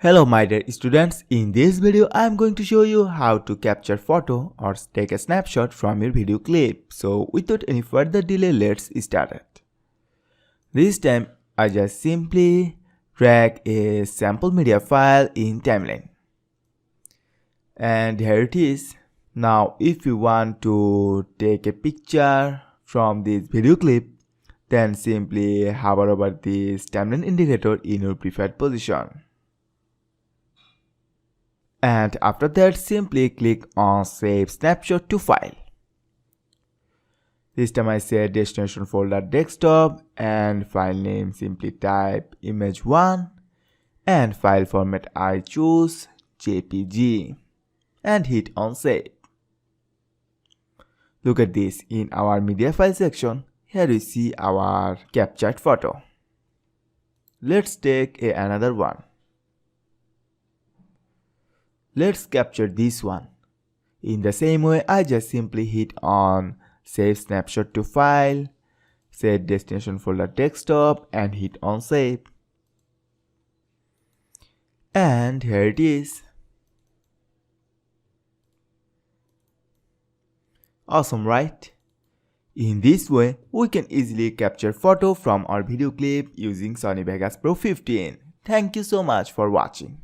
Hello my dear students, in this video I am going to show you how to capture photo or take a snapshot from your video clip. So without any further delay, let's start it. This time I just simply drag a sample media file in timeline. And here it is. Now if you want to take a picture from this video clip, then simply hover over this timeline indicator in your preferred position. And after that, simply click on Save Snapshot to File. This time I say destination folder desktop and file name simply type image1 and file format I choose JPG and hit on Save. Look at this, in our media file section, here we see our captured photo. Let's take another one. Let's capture this one. In the same way, I just simply hit on Save Snapshot to File, set destination folder desktop and hit on Save. And here it is. Awesome, right? In this way, we can easily capture photo from our video clip using Sony Vegas Pro 15. Thank you so much for watching.